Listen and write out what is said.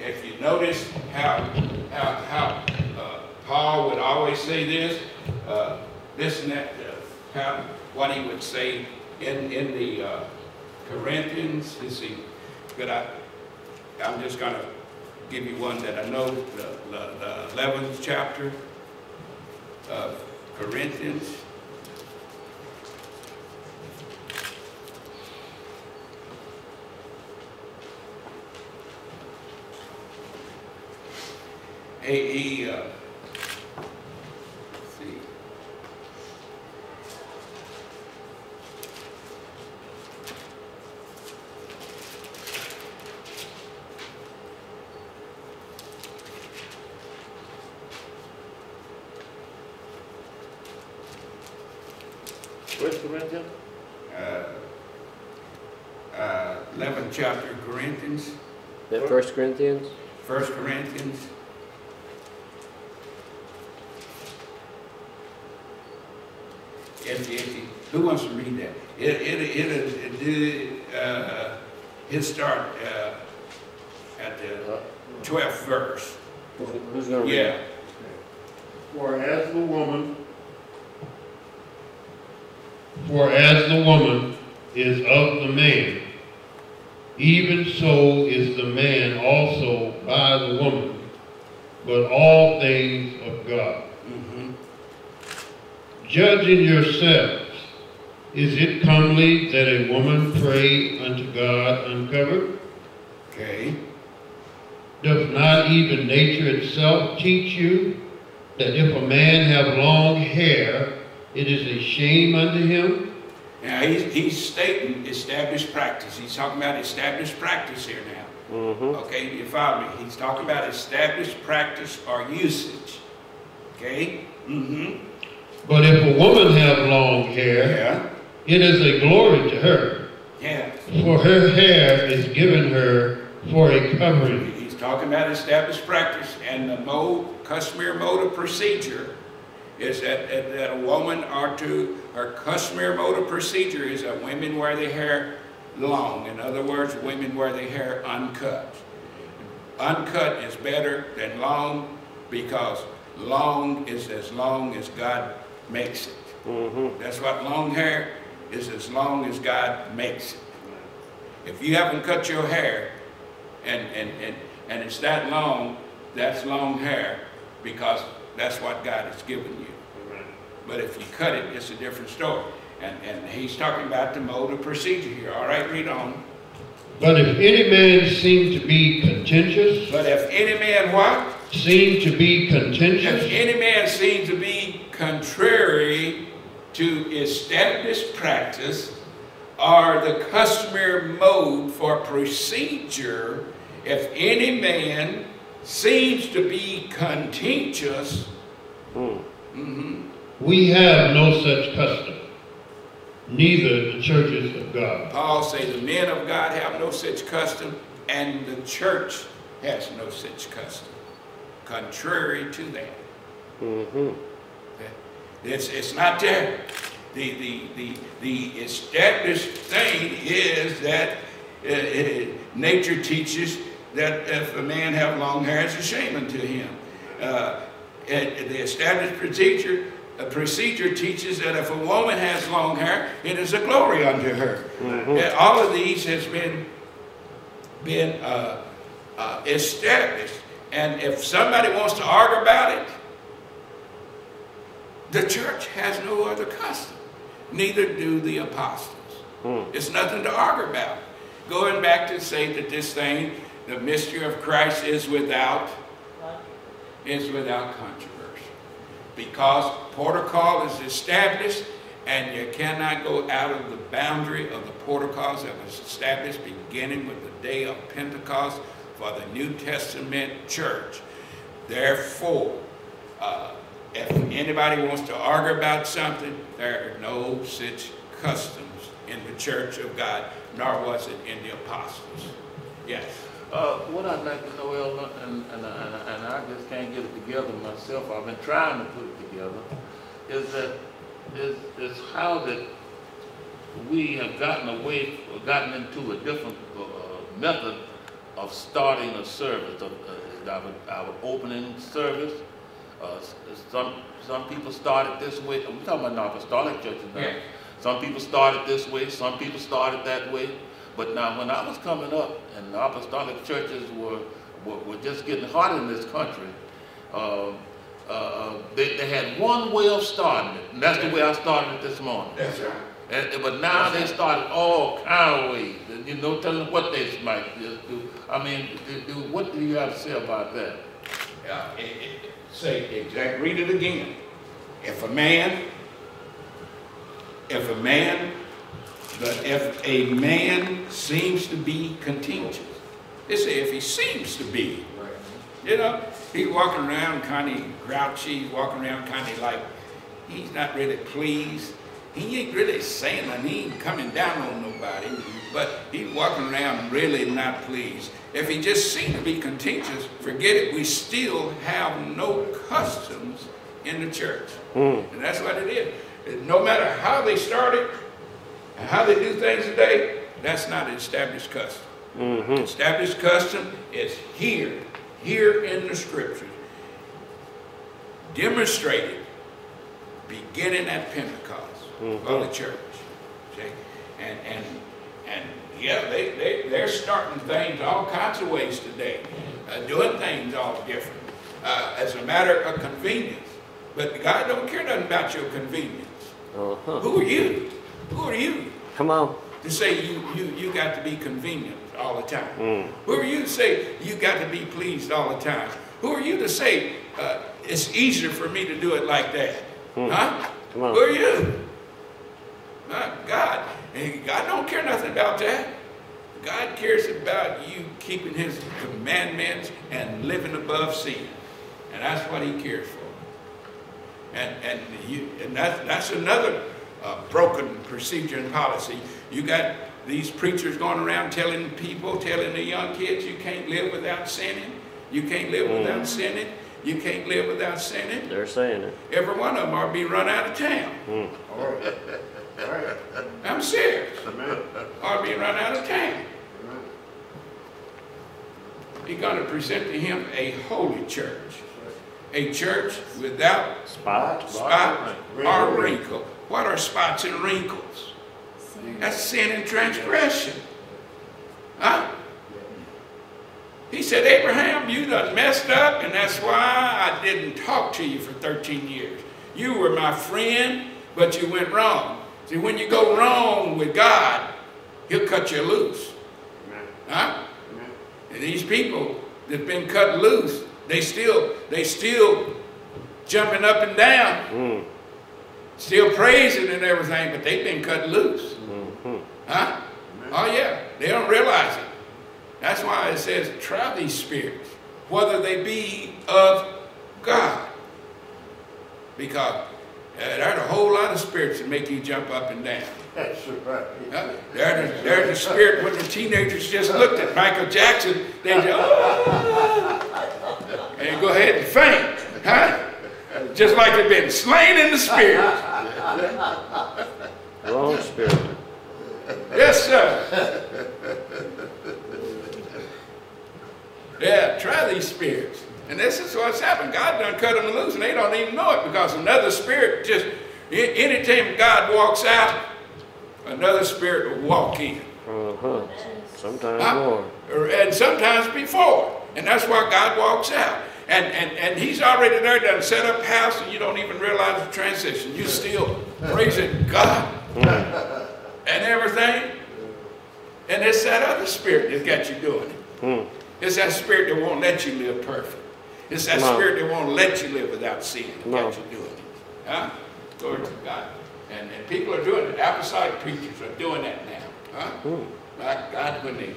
if you notice how Paul would always say this, this and that, what he would say in the Corinthians. You see, but I'm just going to give you one that I know, the 11th chapter of Corinthians. Let's see. Which Corinthians? 11th chapter of Corinthians. That 1 Corinthians? 1 Corinthians. Who wants to read that? He'll start at the 12th verse. Who's going to read it? Yeah. For as the woman is of the man, even so is the man also by the woman, but all things of God. Judging yourselves, is it comely that a woman pray unto God uncovered? Okay. Does not even nature itself teach you that if a man have long hair, it is a shame unto him? Now he's stating established practice. He's talking about established practice here now. Okay, you follow me? He's talking about established practice or usage. Okay? But if a woman have long hair, Yeah. it is a glory to her, Yeah. for her hair is given her for a covering. He's talking about established practice, and the customary mode of procedure is that a woman or two, her customary mode of procedure is that women wear their hair long. In other words, women wear their hair uncut. Uncut is better than long because long is as long as God makes it. That's what long hair is, as long as God makes it. If you haven't cut your hair and it's that long, that's long hair because that's what God has given you. But if you cut it, it's a different story. And he's talking about the mode of procedure here. All right, read on. But if any man seem to be contentious, But if any man what? seem to be contentious, If any man seems to be contrary to established practice or the customary mode for procedure, if any man seems to be contentious, we have no such custom, neither the churches of God. Paul says the men of God have no such custom, and the church has no such custom. Contrary to that. It's not there. The established thing is that nature teaches that if a man have long hair, it's a shame unto him. The established procedure teaches that if a woman has long hair, it is a glory unto her. All of these has been established. And if somebody wants to argue about it, the church has no other custom. Neither do the apostles. It's nothing to argue about. Going back to say that this thing, the mystery of Christ is without controversy. Because protocol is established, and you cannot go out of the boundary of the protocols that was established beginning with the day of Pentecost for the New Testament church. Therefore, if anybody wants to argue about something, there are no such customs in the church of God, nor was it in the apostles. Yes. What I'd like to know, Elder, and I just can't get it together myself, I've been trying to put it together, is how that we have gotten into a different method of starting a service, our opening service. Some people started this way. We're talking about apostolic churches now. Yeah. Some people started this way. Some people started that way. But now, when I was coming up, and the apostolic churches were just getting hot in this country, they had one way of starting it, and that's the way I started it this morning. That's right. But now they started all kind of ways, and you know, telling what they might just do. I mean, what do you have to say about that? Say exact. Read it again. If a man seems to be contentious, they say if he seems to be, you know, he's walking around kind of grouchy, he's walking around kind of like he's not really pleased. He ain't really saying nothing, he ain't coming down on nobody, but he's walking around really not pleased. If he just seems to be contentious, forget it, we still have no customs in the church. And that's what it is. No matter how they started and how they do things today, that's not an established custom. Established custom is here in the scriptures, demonstrated beginning at Pentecost of the church. See? And yeah, they're starting things all kinds of ways today, doing things all different as a matter of convenience. But God don't care nothing about your convenience. Who are you? Who are you? Come on. To say you got to be convenient all the time. Who are you to say you got to be pleased all the time? Who are you to say it's easier for me to do it like that? Huh? Come on. Who are you? God. And God don't care nothing about that. God cares about you keeping his commandments and living above sin. And that's what he cares for. And that's another broken procedure and policy. You got these preachers going around telling people, telling the young kids, you can't live without sinning. You can't live without sinning. You can't live without sinning. They're saying it. Every one of them are being run out of town. All right. All right. I'm serious. Amen. Are being run out of town. He's going to present to him a holy church. A church without Spot. spot or wrinkle. What are spots and wrinkles? That's sin and transgression. Huh? He said, Abraham, you done messed up, and that's why I didn't talk to you for 13 years. You were my friend, but you went wrong. See, when you go wrong with God, he'll cut you loose. Huh? And these people that've been cut loose, they still jumping up and down, still praising and everything, but they've been cut loose. Huh? Oh yeah, they don't realize it. That's why it says, try these spirits, whether they be of God. Because there's a whole lot of spirits that make you jump up and down. That's right. There's a spirit when the teenagers just looked at Michael Jackson, they just, oh, and go ahead and faint, huh? Just like they've been slain in the spirit. Wrong spirit. Yes, sir. Yeah, try these spirits. And this is what's happened. God done cut them loose and they don't even know it, because another spirit just, anytime God walks out, another spirit will walk in. Sometimes more. And sometimes before. And that's why God walks out. And he's already there, done set up house, and you don't even realize the transition. You're still praising God and everything. And it's that other spirit that got you doing it. It's that spirit that won't let you live perfect. It's that spirit that won't let you live without sin that got you doing it. Huh? Glory to God. And people are doing it. Apostolic preachers are doing that now. Huh? My God, when they